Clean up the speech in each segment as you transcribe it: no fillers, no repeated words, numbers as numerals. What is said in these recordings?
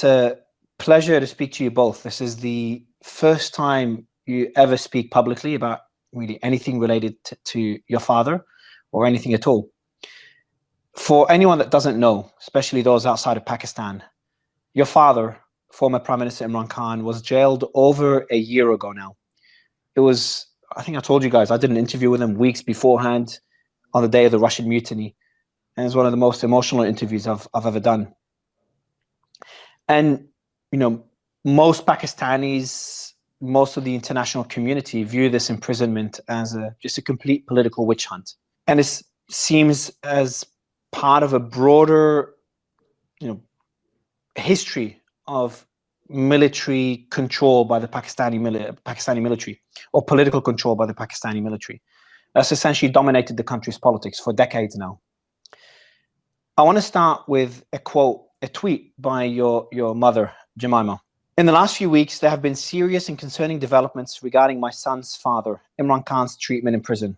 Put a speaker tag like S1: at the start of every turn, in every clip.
S1: It's a pleasure to speak to you both. This is the first time you ever speak publicly about really anything related to your father or anything at all. For anyone that doesn't know, especially those outside of Pakistan, your father, former Prime Minister Imran Khan, was jailed over a year ago now. It was, I think I told you guys, I did an interview with him weeks beforehand on the day of the Russian mutiny. And it's one of the most emotional interviews I've ever done. And, you know, most Pakistanis, most of the international community view this imprisonment as just a complete political witch hunt. And it seems as part of a broader, history of military control by the Pakistani military, or political control by the Pakistani military. That's essentially dominated the country's politics for decades now. I want to start with a quote, a tweet by your mother, Jemima. In the last few weeks, there have been serious and concerning developments regarding my son's father, Imran Khan's treatment in prison.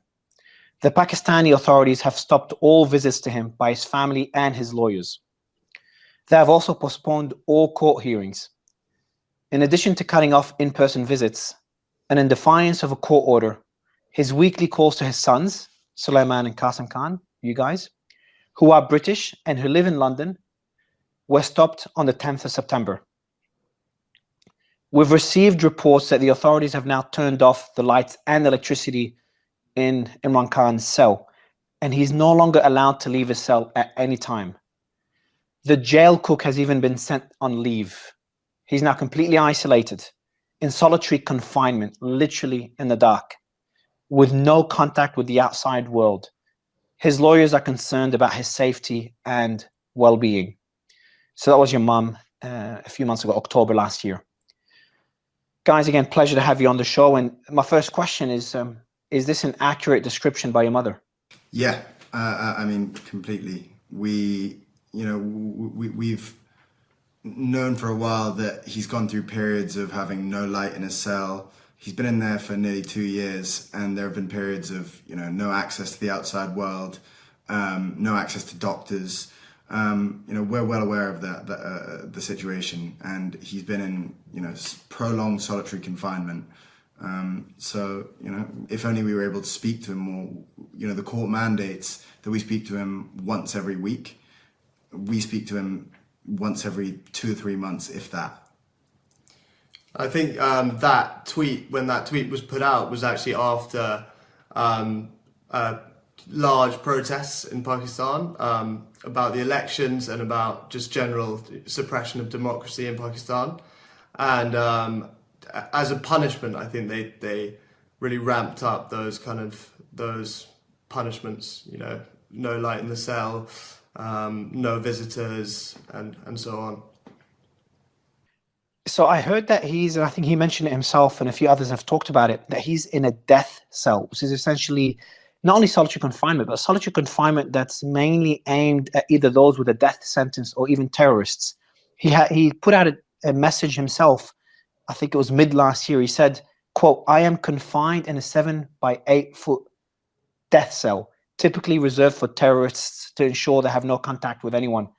S1: The Pakistani authorities have stopped all visits to him by his family and his lawyers. They have also postponed all court hearings. In addition to cutting off in-person visits, and in defiance of a court order, his weekly calls to his sons, Sulaiman and Qasim Khan, you guys, who are British and who live in London, were stopped on the 10th of September. We've received reports that the authorities have now turned off the lights and electricity in Imran Khan's cell, and he's no longer allowed to leave his cell at any time. The jail cook has even been sent on leave. He's now completely isolated, in solitary confinement, literally in the dark, with no contact with the outside world. His lawyers are concerned about his safety and well-being. So that was your mum a few months ago, October last year. Guys, again, pleasure to have you on the show. And my first question is this an accurate description by your mother?
S2: Yeah, I mean, completely. We've known for a while that he's gone through periods of having no light in his cell. He's been in there for nearly 2 years, and there have been periods of, no access to the outside world, no access to doctors. We're well aware of the situation, and he's been in, prolonged solitary confinement. So, if only we were able to speak to him more. The court mandates that we speak to him once every week. We speak to him once every 2 or 3 months, if that.
S3: I think that tweet, when that tweet was put out, was actually after large protests in Pakistan about the elections and about just general suppression of democracy in Pakistan. And as a punishment, I think they really ramped up those punishments, no light in the cell, no visitors, and so on.
S1: So I heard that and I think he mentioned it himself, and a few others have talked about it, that he's in a death cell, which is essentially not only solitary confinement, but solitary confinement that's mainly aimed at either those with a death sentence or even terrorists. He put out a message himself, I think it was mid last year. He said, quote, "I am confined in a 7 by 8 foot death cell, typically reserved for terrorists to ensure they have no contact with anyone."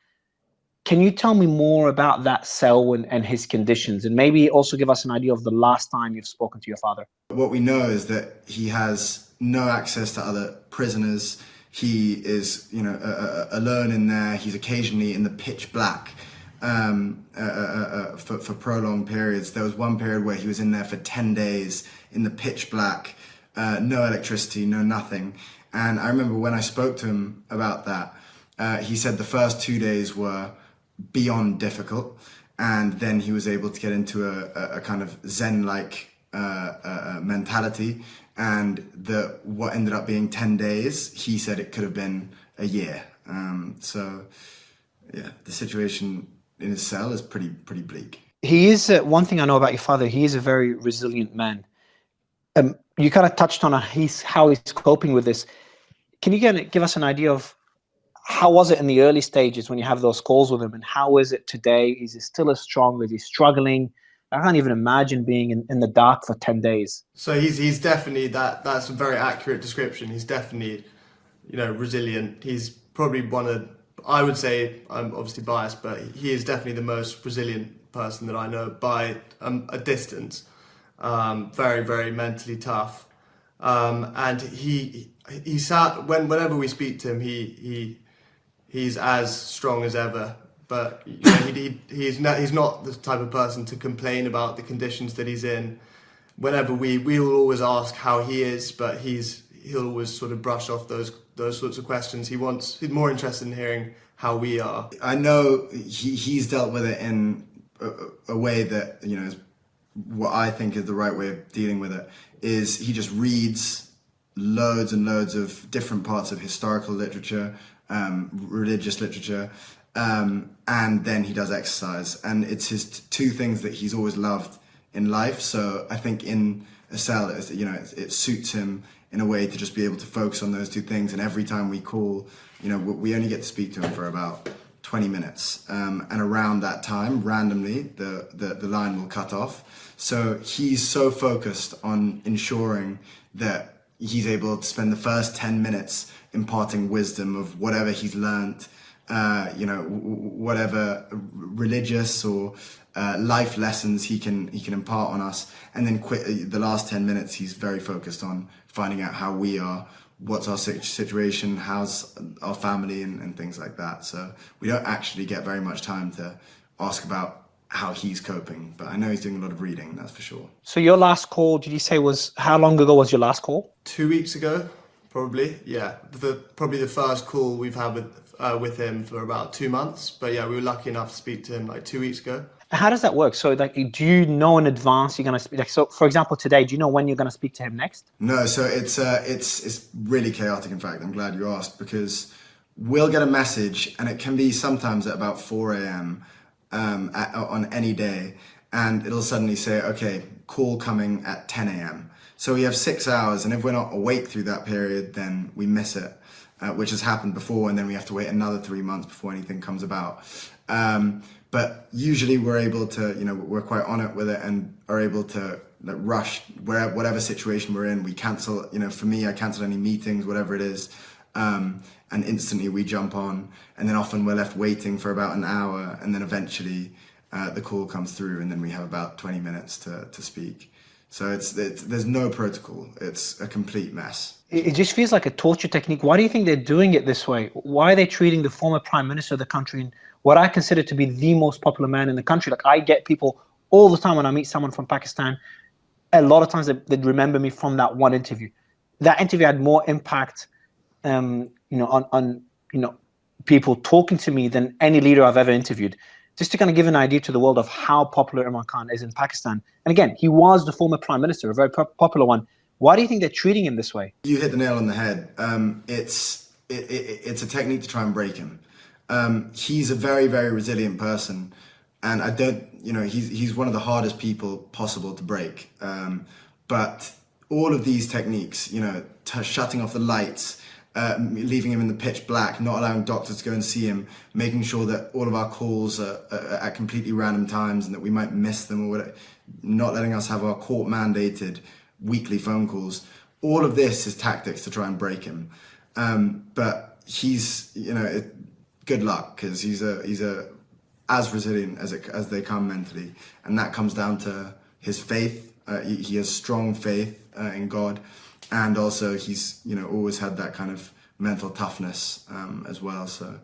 S1: Can you tell me more about that cell and his conditions, and maybe also give us an idea of the last time you've spoken to your father?
S2: What we know is that he has no access to other prisoners. He is, alone in there. He's occasionally in the pitch black for prolonged periods. There was one period where he was in there for 10 days in the pitch black, no electricity, no nothing. And I remember when I spoke to him about that, he said the first 2 days were beyond difficult, and then he was able to get into a kind of Zen-like mentality, and what ended up being 10 days, he said it could have been a year. So yeah, the situation in his cell is pretty bleak.
S1: He is, one thing I know about your father, he is a very resilient man. You kind of touched on how he's coping with this. Can you give us an idea of how was it in the early stages when you have those calls with him, and how is it today? Is he still as strong? Is he struggling? I can't even imagine being in the dark for 10 days.
S3: So he's definitely, that's a very accurate description. He's definitely, resilient. He's probably I would say, I'm obviously biased, but he is definitely the most resilient person that I know by a distance. Very, very mentally tough. And whenever we speak to him, he's as strong as ever. But you know, he's not the type of person to complain about the conditions that he's in. Whenever we will always ask how he is, but he'll always sort of brush off those sorts of questions. He's more interested in hearing how we are.
S2: I know he's dealt with it in a way that, you know, is what I think is the right way of dealing with it. Is he just reads loads and loads of different parts of historical literature, religious literature, and then he does exercise. And it's his two things that he's always loved in life. So I think in a cell, you know, it suits him in a way to just be able to focus on those two things. And every time we call, you know, we only get to speak to him for about 20 minutes. And around that time, randomly, the line will cut off. So he's so focused on ensuring that he's able to spend the first 10 minutes imparting wisdom of whatever he's learned, you know, whatever religious or life lessons he can impart on us, and then the last 10 minutes he's very focused on finding out how we are, what's our situation, how's our family, and things like that. So we don't actually get very much time to ask about how he's coping, but I know he's doing a lot of reading, that's for sure.
S1: So your last call, did you say, was how long ago was your last call?
S3: 2 weeks ago, probably. Yeah, probably the first call we've had with him for about 2 months. But yeah, we were lucky enough to speak to him like 2 weeks ago.
S1: How does that work? So, like, do you know in advance you're going to speak? Like, so, for example, today, do you know when you're going to speak to him next?
S2: No, so it's really chaotic. In fact, I'm glad you asked, because we'll get a message, and it can be sometimes at about 4 a.m. On any day, and it'll suddenly say, okay, call coming at 10 a.m. So we have 6 hours, and if we're not awake through that period, then we miss it, which has happened before, and then we have to wait another 3 months before anything comes about. But usually we're able to, you know, we're quite on it with it and are able to rush whatever situation we're in. We cancel, you know, for me, I cancel any meetings, whatever it is, and instantly we jump on, and then often we're left waiting for about an hour, and then eventually the call comes through, and then we have about 20 minutes to speak. So there's no protocol. It's a complete mess.
S1: It just feels like a torture technique. Why do you think they're doing it this way? Why are they treating the former prime minister of the country, and what I consider to be the most popular man in the country? Like, I get people all the time when I meet someone from Pakistan, a lot of times they'd remember me from that one interview. That interview had more impact, you know, on you know, people talking to me than any leader I've ever interviewed. Just to kind of give an idea to the world of how popular Imran Khan is in Pakistan. And again, he was the former prime minister, a very popular one. Why do you think they're treating him this way?
S2: You hit the nail on the head. It's a technique to try and break him. He's a very, very resilient person, and I don't, you know, he's one of the hardest people possible to break. But all of these techniques, you know, shutting off the lights, leaving him in the pitch black, not allowing doctors to go and see him, making sure that all of our calls are at completely random times and that we might miss them, or whatever, not letting us have our court mandated weekly phone calls. All of this is tactics to try and break him. But he's, you know, good luck, because he's as resilient as they come mentally, and that comes down to his faith. He has strong faith in God. And also he's, you know, always had that kind of mental toughness as well. So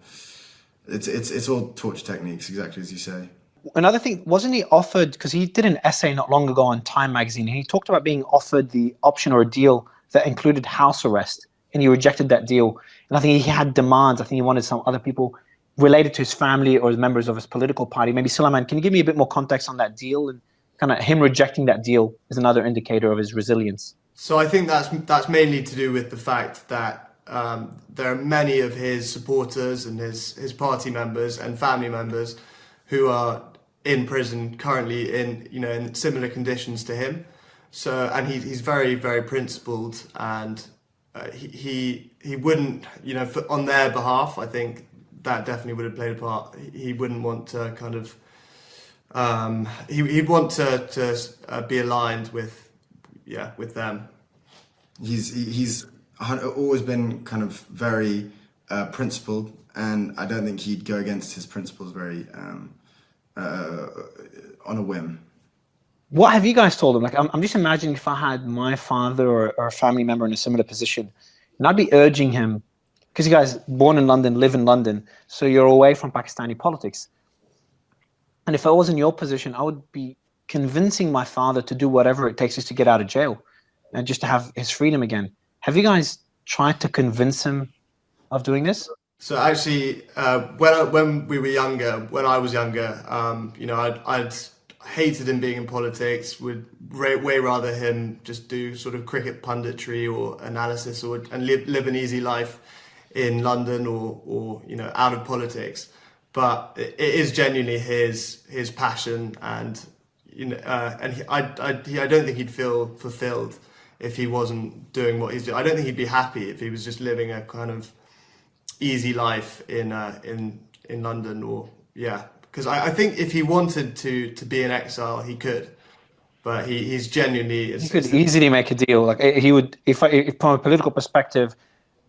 S2: it's all torture techniques, exactly as you say.
S1: Another thing, wasn't he offered, because he did an essay not long ago on Time magazine, and he talked about being offered the option or a deal that included house arrest, and he rejected that deal. And I think he had demands. I think he wanted some other people related to his family or members of his political party. Maybe Sulaiman, can you give me a bit more context on that deal? And kind of him rejecting that deal is another indicator of his resilience.
S3: So I think that's mainly to do with the fact that there are many of his supporters and his party members and family members who are in prison currently in similar conditions to him. So, and he's very, very principled, and he wouldn't, you know, on their behalf, I think that definitely would have played a part. He wouldn't want to kind of he'd want to be aligned with them.
S2: He's always been kind of very principled, and I don't think he'd go against his principles very on a whim.
S1: What have you guys told him? Like, I'm just imagining if I had my father or a family member in a similar position, and I'd be urging him, because you guys born in London, live in London, so you're away from Pakistani politics. And if I was in your position, I would be convincing my father to do whatever it takes just to get out of jail and just to have his freedom again. Have you guys tried to convince him of doing this?
S3: So actually, when we were younger, when I was younger, you know, I'd hated him being in politics. Would way rather him just do sort of cricket punditry or analysis, and live an easy life in London or you know, out of politics. But it is genuinely his passion, and you know, and I don't think he'd feel fulfilled if he wasn't doing what he's doing. I don't think he'd be happy if he was just living a kind of easy life in London, or yeah. Because I think if he wanted to be in exile, he could, but he's genuinely.
S1: He could easily make a deal. Like he would, if from a political perspective,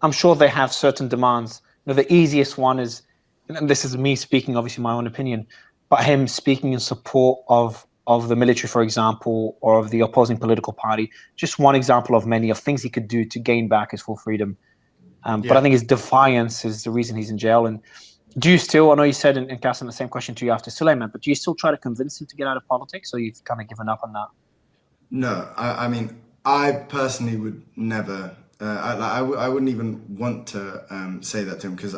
S1: I'm sure they have certain demands. You know, the easiest one is, and this is me speaking, obviously my own opinion, but him speaking in support of the military, for example, or of the opposing political party. Just one example of many of things he could do to gain back his full freedom. But I think his defiance is the reason he's in jail. And do you still, I know you said in Qasim, the same question to you after Sulaiman, but do you still try to convince him to get out of politics, or you've kind of given up on that?
S2: No, I mean, I personally would never, I wouldn't even want to say that to him, because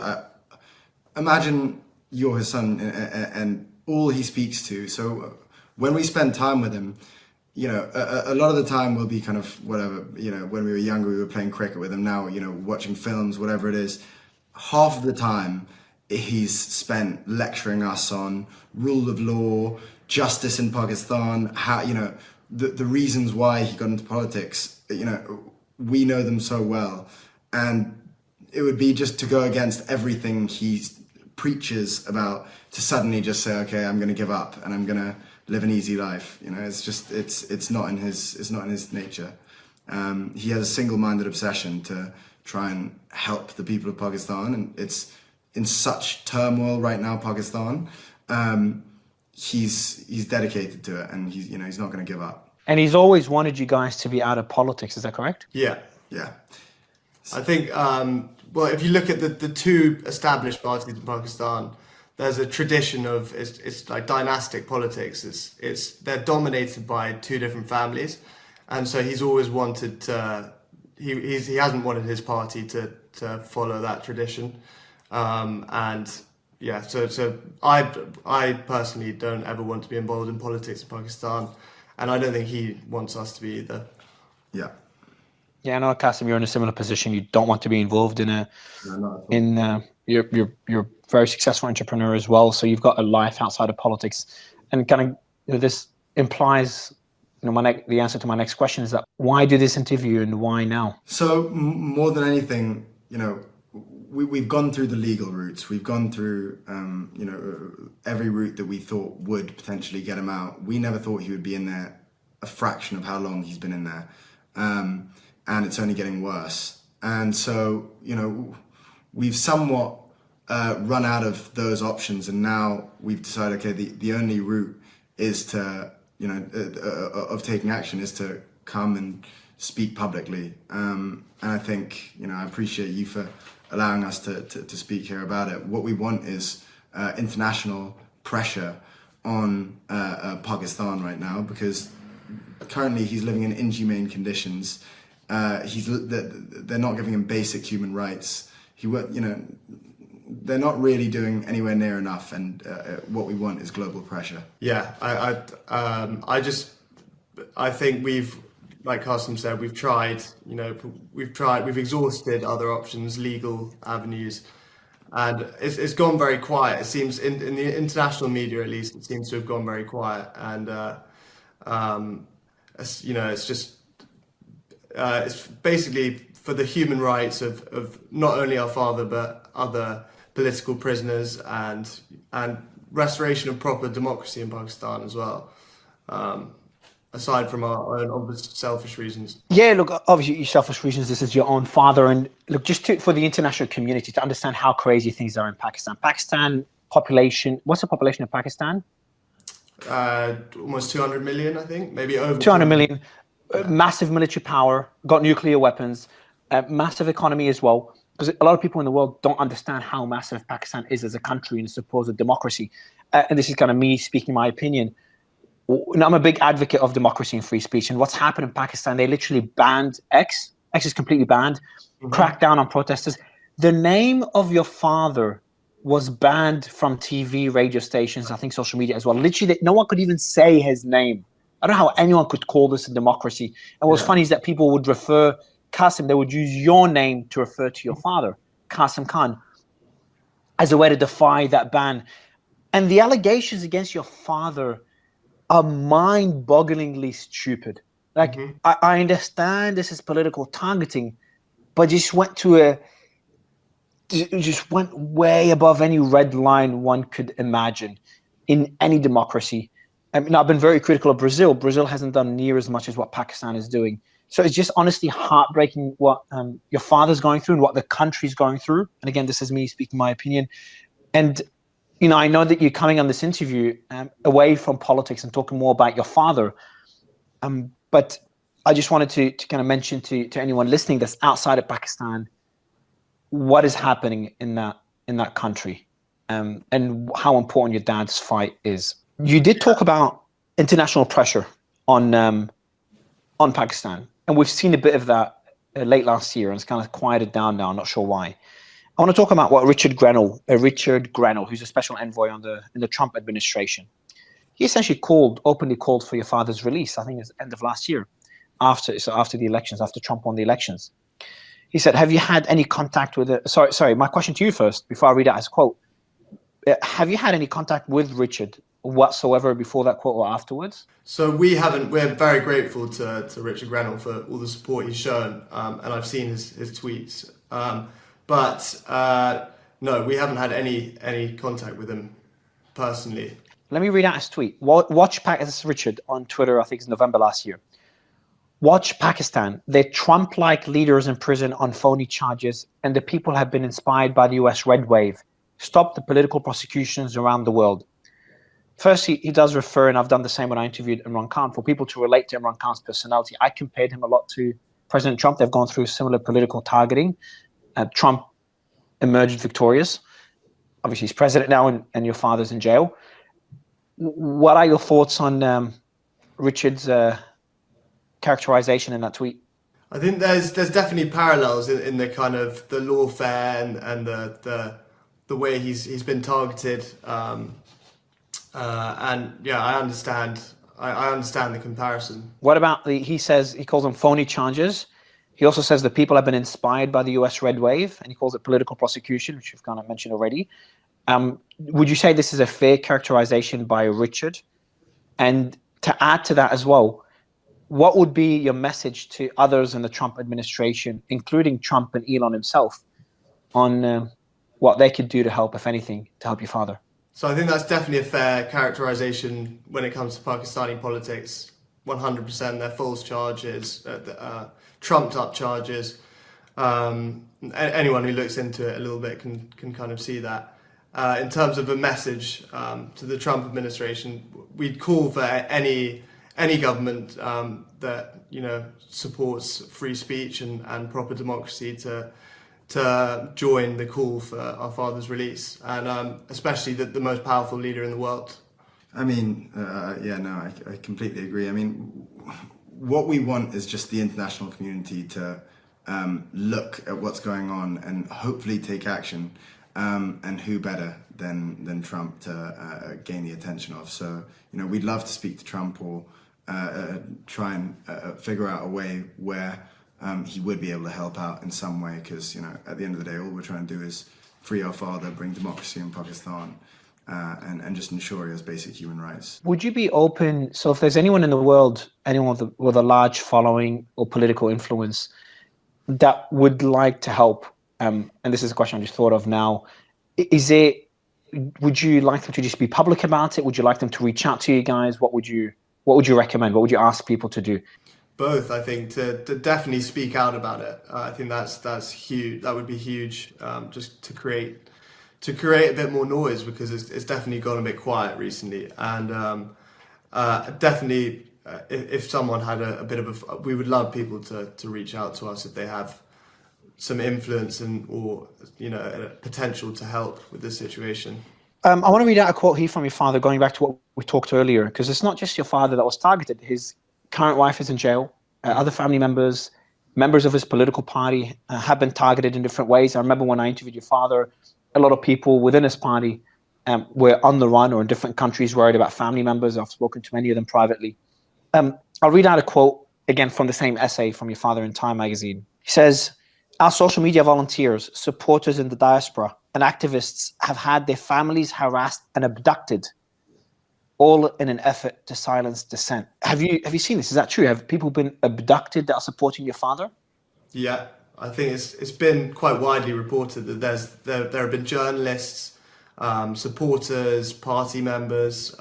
S2: imagine you're his son and all he speaks to. So when we spend time with him, you know, a lot of the time we'll be kind of whatever, you know, when we were younger, we were playing cricket with him. Now, you know, watching films, whatever it is, half of the time he's spent lecturing us on rule of law, justice in Pakistan, how, you know, the reasons why he got into politics. You know, we know them so well, and it would be just to go against everything he preaches about, to suddenly just say, okay, I'm going to give up and I'm going to live an easy life. You know, it's just, it's not in his nature. He has a single-minded obsession to try and help the people of Pakistan, and it's in such turmoil right now, Pakistan. He's dedicated to it, and he's not going to give up.
S1: And he's always wanted you guys to be out of politics. Is that correct?
S3: Yeah.
S2: Yeah.
S3: I think, well, if you look at the two established parties in Pakistan, there's a tradition of, it's like dynastic politics. They're dominated by two different families, and so he's always wanted to. He hasn't wanted his party to follow that tradition, and yeah. So I personally don't ever want to be involved in politics in Pakistan, and I don't think he wants us to be either.
S2: Yeah.
S1: Yeah, I know, Qasim, you're in a similar position. You don't want to be involved in you're a very successful entrepreneur as well, so you've got a life outside of politics, and kind of, you know, this implies, you know, the answer to my next question is that why do this interview and why now?
S2: So more than anything, you know, we've gone through the legal routes. We've gone through, you know, every route that we thought would potentially get him out. We never thought he would be in there a fraction of how long he's been in there. And it's only getting worse. And so, you know, we've somewhat run out of those options, and now we've decided, okay, the only route is to, you know, of taking action is to come and speak publicly. And I think, you know, I appreciate you for allowing us to speak here about it. What we want is international pressure on Pakistan right now, because currently he's living in inhumane conditions. They're not giving him basic human rights. You know, they're not really doing anywhere near enough, and what we want is global pressure.
S3: Yeah, I think we've, like Qasim said, we've tried. You know, we've exhausted other options, legal avenues, and it's gone very quiet. It seems in the international media, at least, it seems to have gone very quiet, and you know, it's just. It's basically for the human rights of not only our father but other political prisoners, and restoration of proper democracy in Pakistan as well. aside from our own obvious selfish reasons?
S1: Yeah, look, obviously, your selfish reasons, this is your own father. And look, just for the international community to understand how crazy things are in Pakistan. Pakistan population, what's the population of Pakistan?
S3: Almost 200 million, I think, maybe over
S1: 200 million. Massive military power, got nuclear weapons, massive economy as well. Because a lot of people in the world don't understand how massive Pakistan is as a country and a supposed democracy. And this is kind of me speaking my opinion. I'm a big advocate of democracy and free speech. And what's happened in Pakistan, they literally banned X. X is completely banned, cracked down on protesters. The name of your father was banned from TV, radio stations, I think social media as well. Literally, no one could even say his name. I don't know how anyone could call this a democracy. And what's funny is that people would refer Qasim, they would use your name to refer to your father, Qasim Khan, as a way to defy that ban. And the allegations against your father are mind-bogglingly stupid. Like, I understand this is political targeting, but just went way above any red line one could imagine in any democracy. I mean, I've been very critical of Brazil. Brazil hasn't done near as much as what Pakistan is doing. So it's just honestly heartbreaking what your father's going through and what the country's going through. And again, this is me speaking my opinion. And, you know, I know that you're coming on this interview away from politics and talking more about your father. But I just wanted to kind of mention to anyone listening that's outside of Pakistan, what is happening in that country and how important your dad's fight is. You did talk about international pressure on Pakistan. And we've seen a bit of that late last year, and it's kind of quieted down now. I'm not sure why. I want to talk about what Richard Grenell, who's a special envoy in the Trump administration. He essentially openly called for your father's release. I think it's the end of last year, after the elections, after Trump won the elections. He said, "Have you had any contact with it?" Sorry. My question to you first, before I read out his quote: have you had any contact with Richard whatsoever before that quote or afterwards?
S3: So we haven't. We're very grateful to Richard Grenell for all the support he's shown, and I've seen his tweets. But no, we haven't had any contact with him personally. Let
S1: me read out his tweet. This is Richard on Twitter. I think it's November last year. Watch Pakistan. They're Trump-like leaders in prison on phony charges, and the people have been inspired by the US red wave. Stop the political prosecutions around the world. First, he does refer, and I've done the same when I interviewed Imran Khan, for people to relate to Imran Khan's personality. I compared him a lot to President Trump. They've gone through similar political targeting. Trump emerged victorious. Obviously, he's president now, and your father's in jail. What are your thoughts on Richard's characterization in that tweet?
S3: I think there's definitely parallels in the kind of the lawfare and the way he's been targeted. And yeah, I understand the comparison.
S1: What about he calls them phony charges. He also says that people have been inspired by the US red wave, and he calls it political prosecution, which you've kind of mentioned already. Would you say this is a fair characterization by Richard? And to add to that as well, what would be your message to others in the Trump administration, including Trump and Elon himself, on what they could do to help, if anything, to help your father?
S3: So I think that's definitely a fair characterization when it comes to Pakistani politics. 100%, they're false charges, trumped up charges. Anyone who looks into it a little bit can kind of see that. In terms of a message to the Trump administration, we'd call for any government that supports free speech and proper democracy to join the call for our father's release, and especially the most powerful leader in the world.
S2: I mean, I completely agree. I mean, what we want is just the international community to look at what's going on and hopefully take action. And who better than Trump to gain the attention of? So, we'd love to speak to Trump or try and figure out a way where he would be able to help out in some way, because at the end of the day, all we're trying to do is free our father, bring democracy in Pakistan, and just ensure he has basic human rights.
S1: Would you be open? So if there's anyone in the world, anyone with a large following or political influence that would like to help, and this is a question I just thought of now, would you like them to just be public about it? Would you like them to reach out to you guys? What would you What would you recommend? What would you ask people to do?
S3: Both, I think, to definitely speak out about it. I think that's huge. That would be huge, just to create a bit more noise, because it's definitely gone a bit quiet recently. And definitely, if someone had a bit of we would love people to reach out to us if they have some influence or a potential to help with this situation.
S1: I want to read out a quote here from your father, going back to what we talked earlier, because it's not just your father that was targeted. His current wife is in jail. Other family members of his political party have been targeted in different ways. I remember when I interviewed your father, a lot of people within his party were on the run or in different countries worried about family members. I've spoken to many of them privately. I'll read out a quote again from the same essay from your father in Time magazine. He says, "Our social media volunteers, supporters in the diaspora, and activists have had their families harassed and abducted, all in an effort to silence dissent." Have you seen this? Is that true? Have people been abducted that are supporting your father?
S3: Yeah, I think it's been quite widely reported that there have been journalists, supporters, party members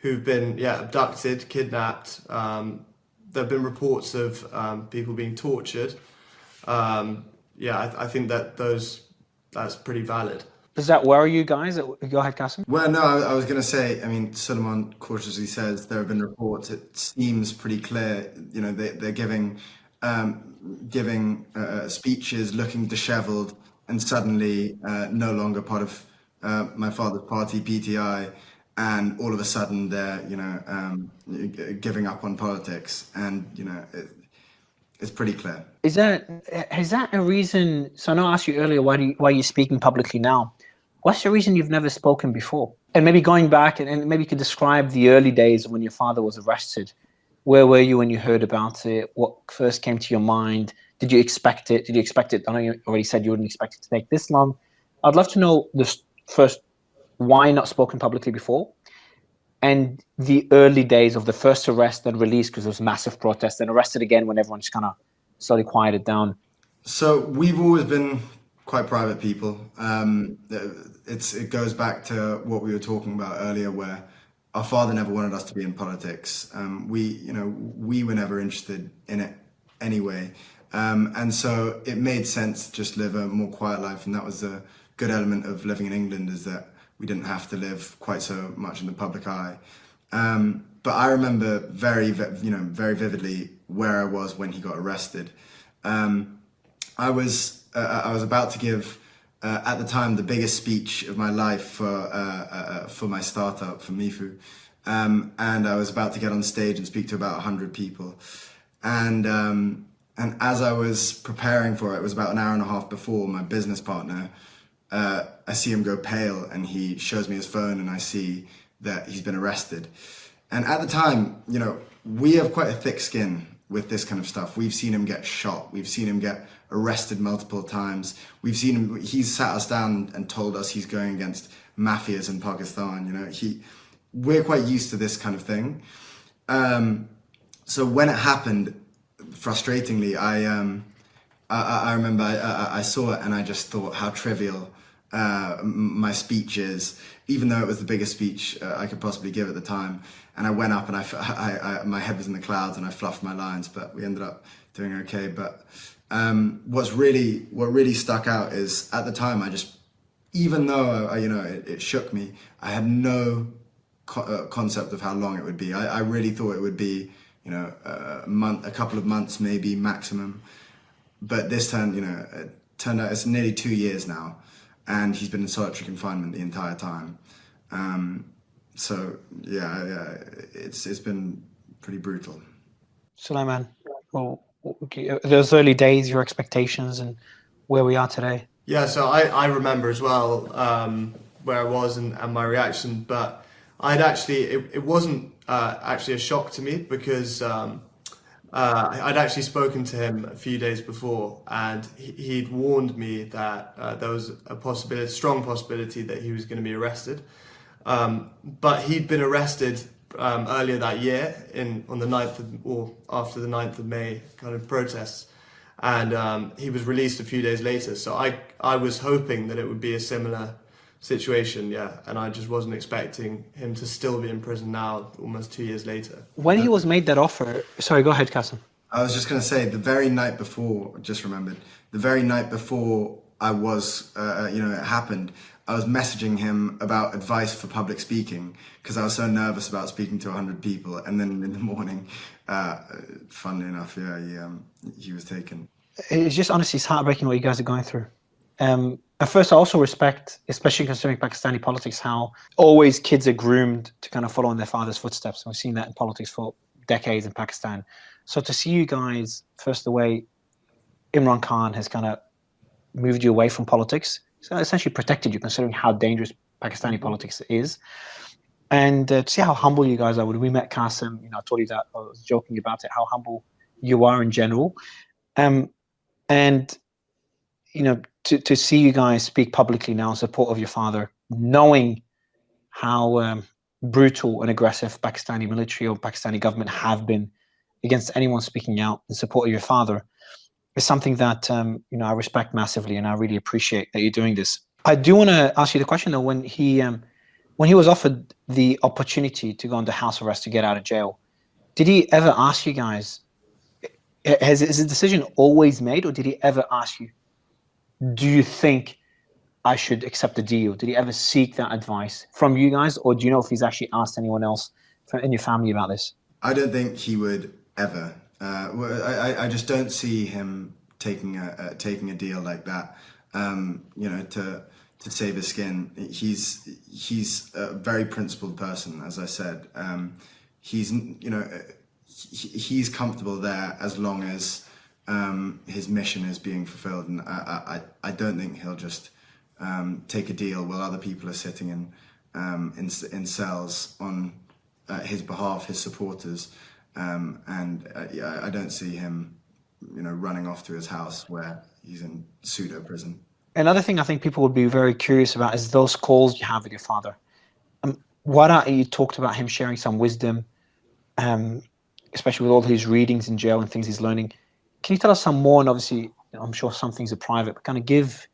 S3: who've been abducted, kidnapped. There have been reports of people being tortured. I think that's pretty valid.
S1: Does that worry you guys? Go ahead, Qasim.
S2: Well, no, I was going to say, I mean, Sulaiman cautiously says there have been reports. It seems pretty clear, they're giving speeches looking disheveled and suddenly no longer part of my father's party, PTI, and all of a sudden they're, giving up on politics, and, it's pretty clear.
S1: Is that a reason? So I know I asked you earlier, why are you speaking publicly now? What's the reason you've never spoken before? And maybe going back and maybe you could describe the early days when your father was arrested. Where were you when you heard about it? What first came to your mind? Did you expect it? I know you already said you wouldn't expect it to take this long. I'd love to know this first, why not spoken publicly before? And the early days of the first arrest and release, because there was massive protest, and arrested again when everyone just kind of slowly quieted down.
S2: So we've always been quite private people. It goes back to what we were talking about earlier, where our father never wanted us to be in politics. We were never interested in it anyway. And so it made sense to just live a more quiet life. And that was a good element of living in England, is that we didn't have to live quite so much in the public eye. But I remember very vividly where I was when he got arrested. I was about to give, at the time, the biggest speech of my life for my startup, for Mifu. And I was about to get on stage and speak to about 100 people. And as I was preparing for it was about an hour and a half before, my business partner, I see him go pale, and he shows me his phone, and I see that he's been arrested. And at the time, we have quite a thick skin with this kind of stuff. We've seen him get shot. We've seen him get arrested multiple times. We've seen him, he's sat us down and told us he's going against mafias in Pakistan. We're quite used to this kind of thing. So when it happened, frustratingly, I remember I saw it, and I just thought how trivial my speech is, even though it was the biggest speech I could possibly give at the time. And I went up, and I my head was in the clouds, and I fluffed my lines, but we ended up doing okay. But what really stuck out is, at the time, even though it shook me, I had no concept of how long it would be. I really thought it would be a couple of months maybe maximum. But this time, it turned out it's nearly 2 years now, and he's been in solitary confinement the entire time. It's been pretty brutal.
S1: Sulaiman, well, those early days, your expectations, and where we are today.
S3: Yeah, so I remember as well where I was and my reaction, but it wasn't actually a shock to me, because I'd actually spoken to him a few days before, and he'd warned me that there was a strong possibility that he was going to be arrested. But he'd been arrested earlier that year on the 9th or after the 9th of May kind of protests, and he was released a few days later. So I was hoping that it would be a similar situation, yeah. And I just wasn't expecting him to still be in prison now, almost 2 years later.
S1: When he was made that offer, sorry, go ahead, Qasim.
S2: I was just going to say, the very night before, just remembered, the very night before I was, it happened, I was messaging him about advice for public speaking because I was so nervous about speaking to 100 people. And then in the morning, funnily enough, he was taken.
S1: It's just honestly, it's heartbreaking what you guys are going through. At first, I also respect, especially considering Pakistani politics, how always kids are groomed to kind of follow in their father's footsteps. And we've seen that in politics for decades in Pakistan. So to see you guys, first the way Imran Khan has kind of moved you away from politics, so essentially protected you, considering how dangerous Pakistani politics is. And to see how humble you guys are. When we met Qasim, I told you that, I was joking about it, how humble you are in general. And, to see you guys speak publicly now in support of your father, knowing how brutal and aggressive Pakistani military or Pakistani government have been against anyone speaking out in support of your father, is something that I respect massively, and I really appreciate that you're doing this. I do want to ask you the question though. When he was offered the opportunity to go under house arrest to get out of jail, did he ever ask you guys? Is the decision always made, or did he ever ask you, do you think I should accept the deal? Did he ever seek that advice from you guys, or do you know if he's actually asked anyone else in your family about this?
S2: I don't think he would ever. I just don't see him taking a deal like that. To save his skin. He's a very principled person, as I said. He's comfortable there as long as his mission is being fulfilled, and I don't think he'll just take a deal while other people are sitting in cells on his behalf, his supporters. I don't see him, running off to his house where he's in pseudo prison.
S1: Another thing I think people would be very curious about is those calls you have with your father. You talked about him sharing some wisdom, especially with all his readings in jail and things he's learning. Can you tell us some more? And obviously, I'm sure some things are private, but kind of give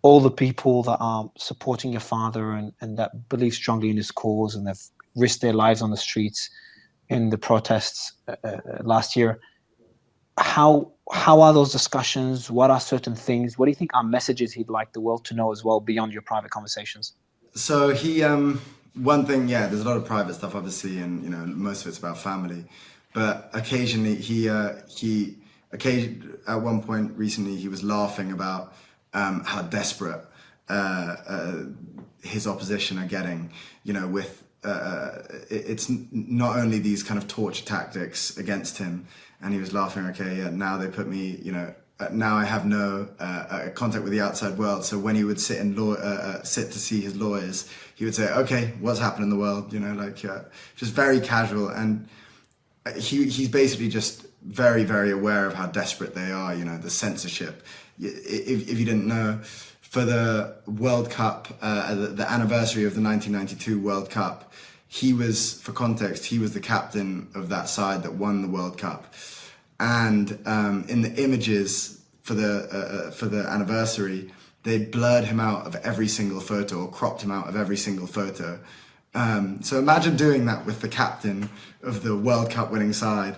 S1: all the people that are supporting your father and that believe strongly in his cause and have risked their lives on the streets in the protests last year. How are those discussions? What are certain things? What do you think are messages he'd like the world to know as well beyond your private conversations?
S2: So he, one thing, there's a lot of private stuff, obviously, and most of it's about family. But occasionally, at one point recently, he was laughing about how desperate his opposition are getting. With it's not only these kind of torture tactics against him. And he was laughing, now they put me, now I have no contact with the outside world. So when he would sit to see his lawyers, he would say, okay, what's happened in the world? Just very casual. And he's basically just very, very aware of how desperate they are, the censorship. If you didn't know, for the World Cup, the anniversary of the 1992 World Cup, for context, he was the captain of that side that won the World Cup. And in the images for the anniversary, they blurred him out of every single photo or cropped him out of every single photo. So imagine doing that with the captain of the World Cup winning side.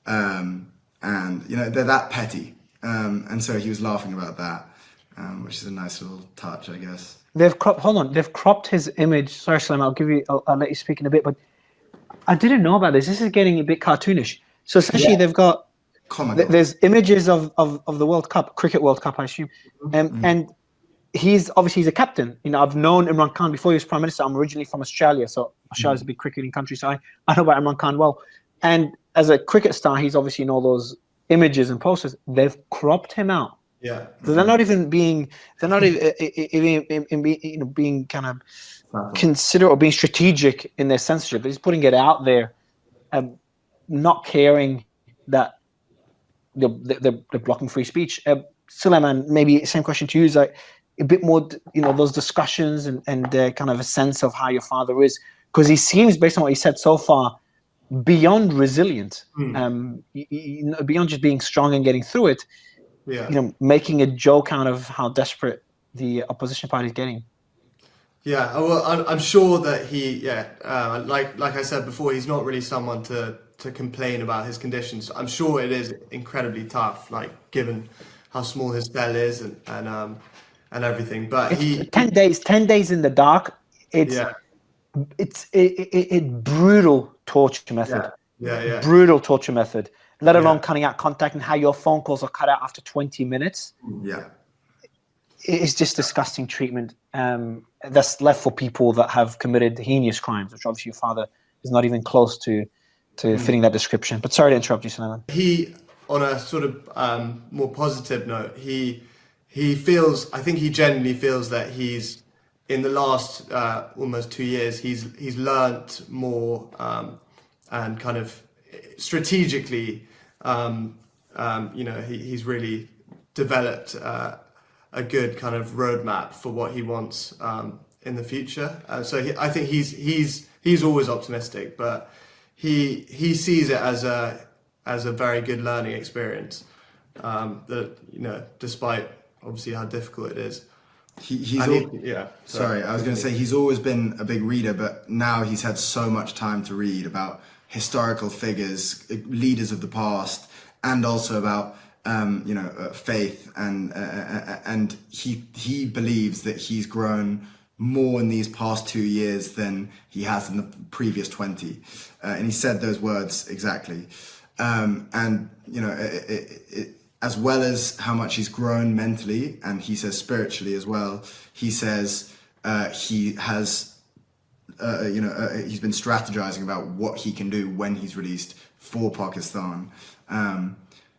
S2: And they're that petty. And so he was laughing about that, which is a nice little touch, I guess.
S1: They've cropped his image. Sorry, Sulaiman, I'll let you speak in a bit, but I didn't know about this. This is getting a bit cartoonish. So essentially they've got, there's images of the World Cup, Cricket World Cup, I assume. And he's a captain. I've known Imran Khan before he was Prime Minister. I'm originally from Australia, so Australia's a big cricketing country, so I know about Imran Khan well. And as a cricket star, he's obviously in all those images and posters. They've cropped him out.
S2: Yeah.
S1: So they're not even being kind of considerate or being strategic in their censorship. They're just putting it out there, not caring that they're blocking free speech. Sulaiman, maybe same question to you, is like a bit more, those discussions and kind of a sense of how your father is, because he seems, based on what he said so far, beyond resilient, beyond just being strong and getting through it.
S3: Yeah.
S1: Making a joke out of how desperate the opposition party is getting.
S3: Yeah, well, I'm sure that like I said before, he's not really someone to complain about his conditions. I'm sure it is incredibly tough, like given how small his cell is and everything. But
S1: it's 10 days in the dark. It's brutal torture method. Brutal torture method. Let alone cutting out contact and how your phone calls are cut out after 20 minutes.
S2: Yeah.
S1: It's just disgusting treatment that's left for people that have committed heinous crimes, which obviously your father is not even close to fitting that description. But sorry to interrupt you, Sulaiman.
S3: He, on a sort of more positive note, he feels, I think he genuinely feels that he's, in the last almost 2 years, he's learnt more and kind of strategically, he's really developed a good kind of roadmap for what he wants in the future. So I think he's always optimistic, but he sees it as a very good learning experience. That despite obviously how difficult it is.
S2: Sorry, I was going to say he's always been a big reader, but now he's had so much time to read about historical figures, leaders of the past, and also about faith, and he believes that he's grown more in these past 2 years than he has in the previous 20, and he said those words exactly. As well as how much he's grown mentally, and he says spiritually as well, he says he has he's been strategizing about what he can do when he's released for Pakistan.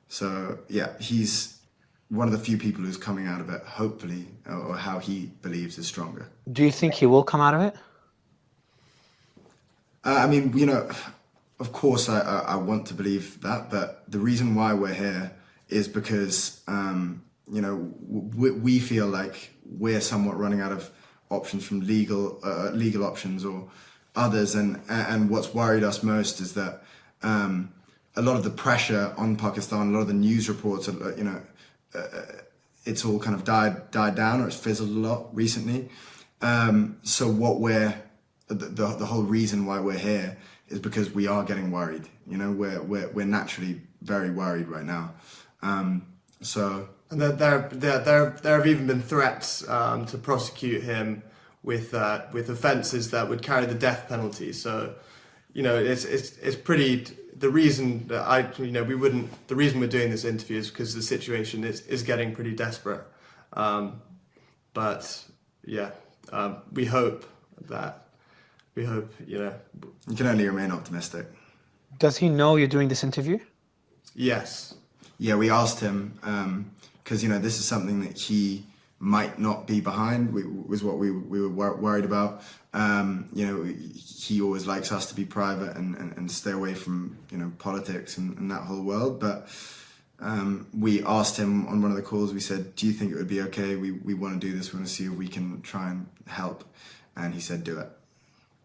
S2: So yeah, he's one of the few people who's coming out of it, hopefully, or how he believes is stronger.
S1: Do you think he will come out of it?
S2: I mean, of course I want to believe that, but the reason why we're here is because, we feel like we're somewhat running out of options from legal options or others. And what's worried us most is that a lot of the pressure on Pakistan, a lot of the news reports, it's all kind of died down, or it's fizzled a lot recently. So the whole reason why we're here is because we are getting worried. We're naturally very worried right now. And
S3: there have even been threats to prosecute him with offences that would carry the death penalty. So, it's pretty. The reason that the reason we're doing this interview is because the situation is getting pretty desperate. But yeah, we hope. You
S2: can only remain optimistic.
S1: Does he know you're doing this interview?
S3: Yes.
S2: Yeah, we asked him because this is something that he might not be behind. Was what we were worried about. He always likes us to be private and stay away from politics and that whole world. But we asked him on one of the calls. We said, "Do you think it would be okay? We want to do this. We want to see if we can try and help." And he said, "Do it."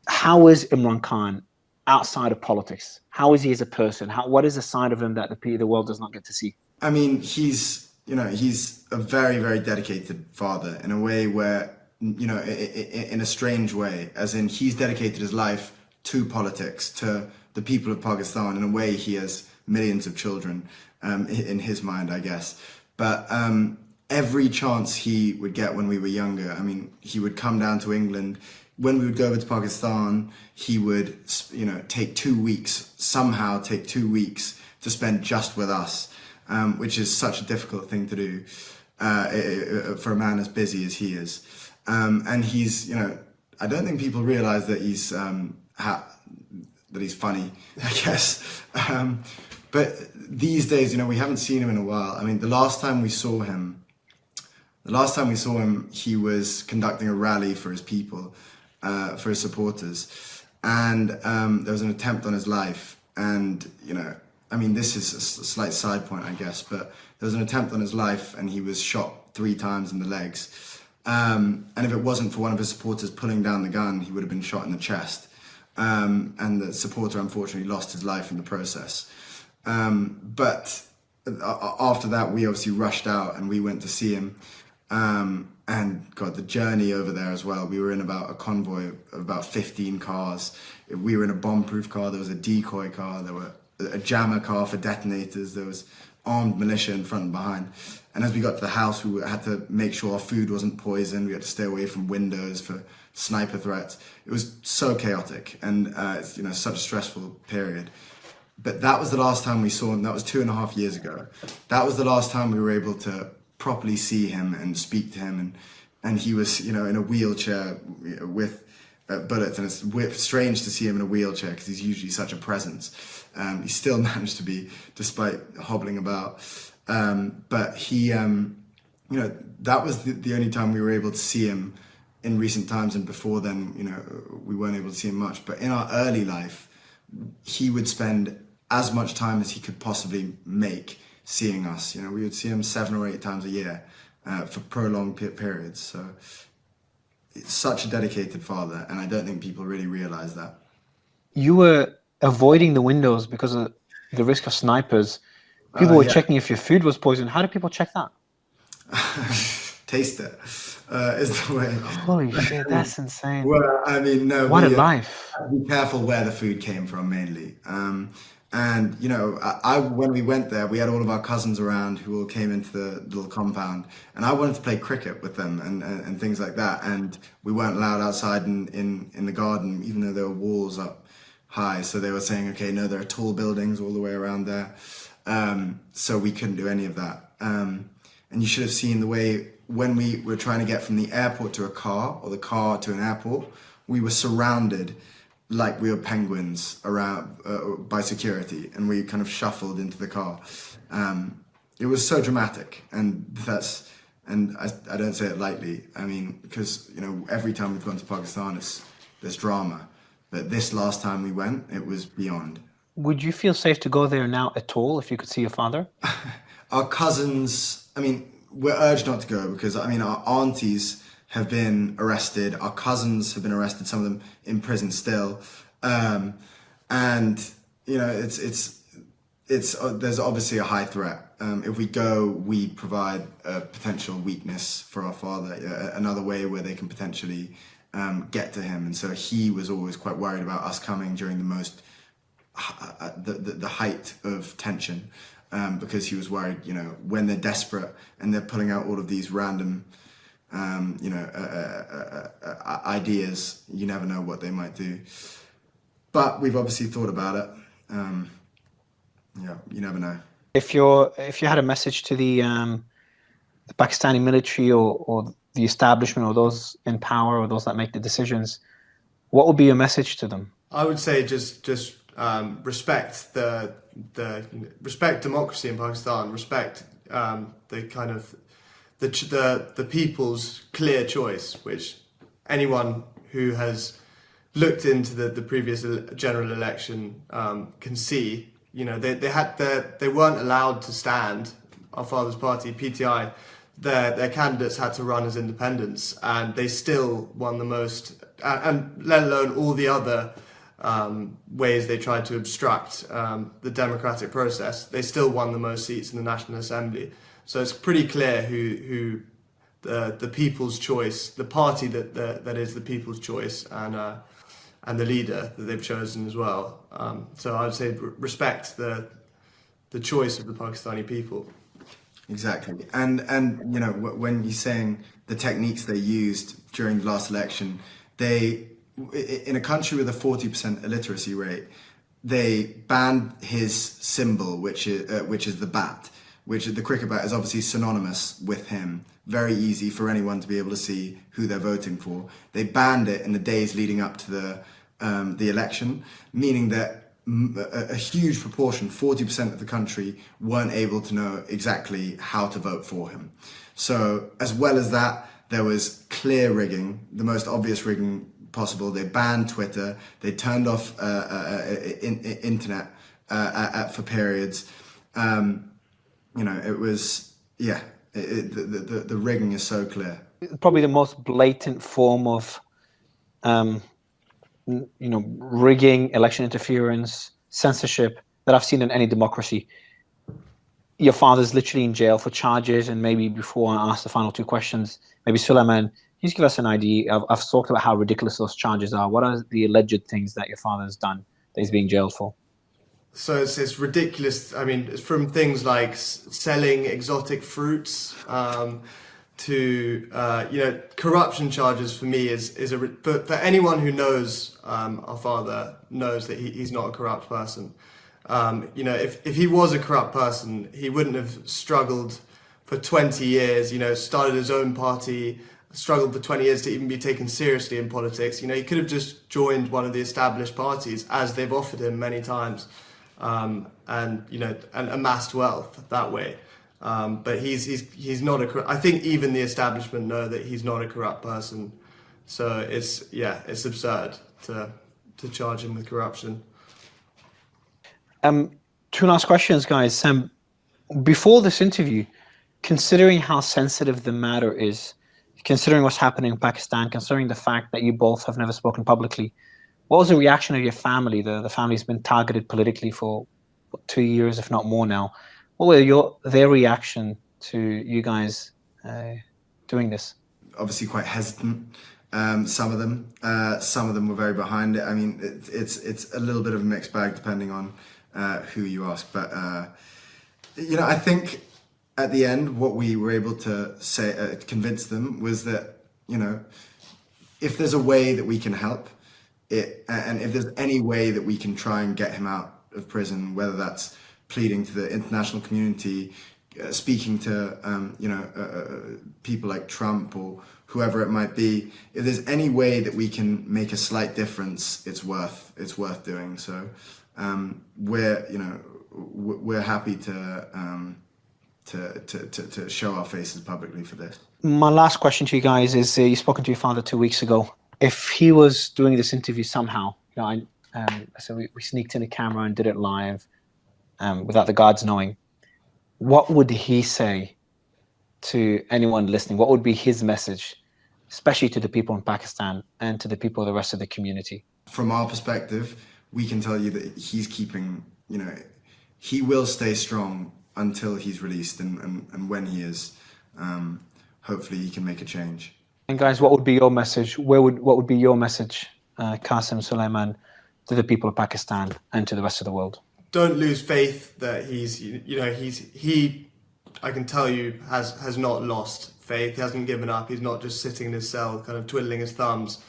S1: How is Imran Khan outside of politics? How is he as a person? What is the side of him that the world does not get to see?
S2: I mean, he's a very, very dedicated father in a way where, in a strange way, as in he's dedicated his life to politics, to the people of Pakistan. In a way, he has millions of children in his mind, I guess. But every chance he would get when we were younger, I mean, he would come down to England. When we would go over to Pakistan, he would, take 2 weeks, somehow take 2 weeks to spend just with us, which is such a difficult thing to do for a man as busy as he is. And he's, I don't think people realize that he's funny, I guess. But these days, we haven't seen him in a while. I mean, the last time we saw him, he was conducting a rally for his people. For his supporters, and there was an attempt on his life, and this is a slight side point, I guess, but there was an attempt on his life, and he was shot 3 times in the legs, and if it wasn't for one of his supporters pulling down the gun, he would have been shot in the chest, and the supporter unfortunately lost his life in the process. But after that, we obviously rushed out and we went to see him. And God, the journey over there as well. We were in about a convoy of about 15 cars. We were in a bomb-proof car. There was a decoy car. There were a jammer car for detonators. There was armed militia in front and behind. And as we got to the house, we had to make sure our food wasn't poisoned. We had to stay away from windows for sniper threats. It was so chaotic, and it's, you know, such a stressful period. But that was the last time we saw him. That was 2.5 years ago. That was the last time we were able to properly see him and speak to him. And he was, you know, in a wheelchair with bullets. And it's strange to see him in a wheelchair because he's usually such a presence. He still managed to be, despite hobbling about. But he, you know, that was the only time we were able to see him in recent times. And before then, you know, we weren't able to see him much. But in our early life, he would spend as much time as he could possibly make seeing us. You know, we would see him 7 or 8 times a year for prolonged periods. So it's such a dedicated father, and I don't think people really realize that.
S1: You were avoiding the windows because of the risk of snipers. People were checking if your food was poisoned. How do people check that?
S2: Taste it is the way.
S1: Holy shit, that's insane.
S2: Well, I mean, no.
S1: What a life.
S2: Be careful where the food came from, mainly. And, you know, when we went there, we had all of our cousins around who all came into the little compound. And I wanted to play cricket with them and things like that. And we weren't allowed outside in the garden, even though there were walls up high. So they were saying, okay, no, there are tall buildings all the way around there. So we couldn't do any of that. And you should have seen the way when we were trying to get from the airport to a car or the car to an airport, we were surrounded like we were penguins around by security, and we kind of shuffled into the car. It was so dramatic, and I don't say it lightly. I mean, because, you know, every time we've gone to Pakistan, there's drama, but this last time we went, it was beyond.
S1: Would you feel safe to go there now at all if you could see your father?
S2: Our cousins, I mean, we're urged not to go because, I mean, our aunties have been arrested. Our cousins have been arrested, some of them in prison still. And, you know, it's there's obviously a high threat. If we go, we provide a potential weakness for our father, another way where they can potentially get to him. And so he was always quite worried about us coming during the most, the height of tension, because he was worried, you know, when they're desperate and they're pulling out all of these random, you know, ideas, you never know what they might do. But we've obviously thought about it. Yeah, you never know. If
S1: you had a message to the Pakistani military or the establishment or those in power or those that make the decisions, what would be your message to them?
S3: I would say just respect respect democracy in Pakistan, respect the kind of the people's clear choice, which anyone who has looked into the previous general election can see. You know, they weren't allowed to stand. Our father's party, PTI, their candidates had to run as independents, and they still won the most, and let alone all the other ways they tried to obstruct the democratic process. They still won the most seats in the National Assembly. So it's pretty clear who the people's choice, the party that is the people's choice, and the leader that they've chosen as well. So I would say respect the choice of the Pakistani people.
S2: Exactly. And you know, when you're saying the techniques they used during the last election, in a country with a 40% illiteracy rate, they banned his symbol, which is the bat, which the cricket bat is obviously synonymous with him. Very easy for anyone to be able to see who they're voting for. They banned it in the days leading up to the election, meaning that a huge proportion, 40% of the country, weren't able to know exactly how to vote for him. So as well as that, there was clear rigging, the most obvious rigging possible. They banned Twitter. They turned off internet for periods. You know, it was, yeah, the rigging is so clear.
S1: Probably the most blatant form of, you know, rigging, election interference, censorship that I've seen in any democracy. your father's literally in jail for charges, and maybe before I ask the final two questions, maybe Sulaiman, can you just give us an idea of, I've talked about how ridiculous those charges are. What are the alleged things that your father has done that he's being jailed for?
S3: So it's ridiculous. I mean, it's from things like selling exotic fruits to corruption charges. For me, for anyone who knows our father knows that he's not a corrupt person. If he was a corrupt person, he wouldn't have struggled for 20 years. Started his own party, struggled for 20 years to even be taken seriously in politics. He could have just joined one of the established parties, as they've offered him many times. And amassed wealth that way. But he's not I think even the establishment know that he's not a corrupt person. So it's absurd to charge him with corruption.
S1: Two last questions, guys. Before this interview, considering how sensitive the matter is, considering what's happening in Pakistan, considering the fact that you both have never spoken publicly, what was the reaction of your family? The family's been targeted politically for 2 years, if not more now. What were their reaction to you guys doing this?
S2: Obviously quite hesitant. Some of them were very behind it. I mean, it's a little bit of a mixed bag depending on who you ask. But I think at the end, what we were able to say, convince them, was that if there's a way that we can help, and if there's any way that we can try and get him out of prison, whether that's pleading to the international community, speaking to people like Trump or whoever it might be, if there's any way that we can make a slight difference, it's worth doing. So we're happy to show our faces publicly for this.
S1: My last question to you guys is: you've spoken to your father 2 weeks ago. If he was doing this interview somehow, so we sneaked in a camera and did it live without the guards knowing, what would he say to anyone listening? What would be his message, especially to the people in Pakistan and to the people of the rest of the community?
S2: From our perspective, we can tell you that he's keeping, he will stay strong until he's released, and when he is, hopefully he can make a change.
S1: And guys, what would be your message? What would be your message, Qasim, Sulaiman, to the people of Pakistan and to the rest of the world?
S3: Don't lose faith that he I can tell you has not lost faith. He hasn't given up. He's not just sitting in his cell kind of twiddling his thumbs.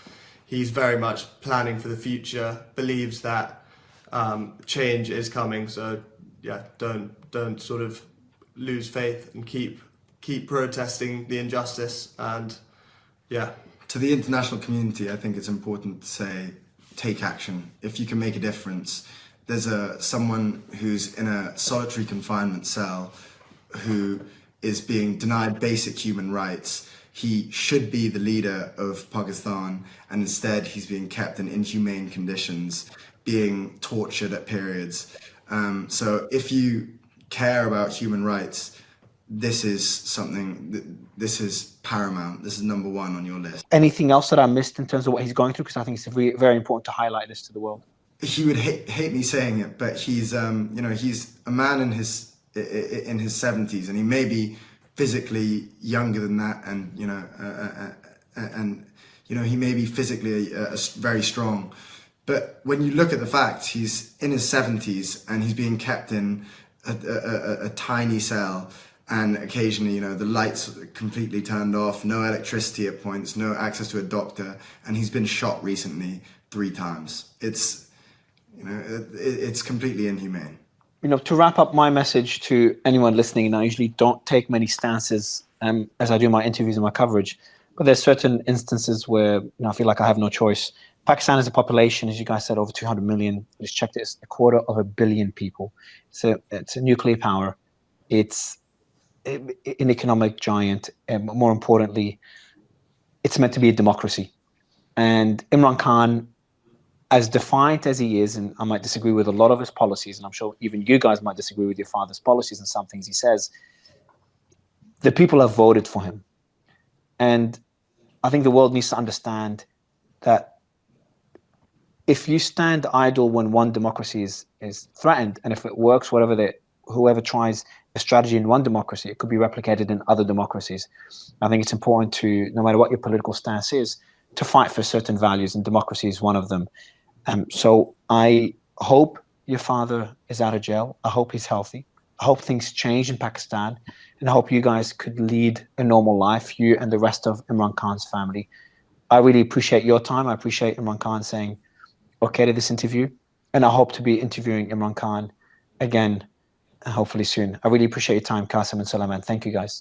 S3: He's very much planning for the future, believes that change is coming. So don't sort of lose faith and keep protesting the injustice. And
S2: to the international community, I think it's important to say, take action. If you can make a difference, there's someone who's in a solitary confinement cell who is being denied basic human rights. He should be the leader of Pakistan, and instead he's being kept in inhumane conditions, being tortured at periods. So if you care about human rights, this is paramount. This is number one on your list.
S1: Anything else that I missed in terms of what he's going through? Because I think it's very, very important to highlight this to the world.
S2: He would hate me saying it, but he's he's a man in his 70s, and he may be physically younger than that, and he may be physically very strong. But when you look at the facts, he's in his 70s and he's being kept in a tiny cell. And occasionally, the lights are completely turned off, no electricity at points, no access to a doctor, and he's been shot recently 3 times. It's completely inhumane.
S1: To wrap up my message to anyone listening, and I usually don't take many stances as I do my interviews and my coverage, but there's certain instances where I feel like I have no choice. Pakistan is a population, as you guys said, over 200 million. I just checked it, it's 250 million people. So it's a nuclear power. It's an economic giant, and more importantly, it's meant to be a democracy. And Imran Khan, as defiant as he is, and I might disagree with a lot of his policies, and I'm sure even you guys might disagree with your father's policies and some things he says, the people have voted for him. And I think the world needs to understand that if you stand idle when one democracy is threatened, and if it works, whoever tries strategy in one democracy, it could be replicated in other democracies. I think it's important to, no matter what your political stance is, to fight for certain values, and democracy is one of them. So I hope your father is out of jail. I hope he's healthy. I hope things change in Pakistan, and I hope you guys could lead a normal life, you and the rest of Imran Khan's family. I really appreciate your time. I appreciate Imran Khan saying okay to this interview, and I hope to be interviewing Imran Khan again hopefully soon. I really appreciate your time, Qasim and Sulaiman. Thank you, guys.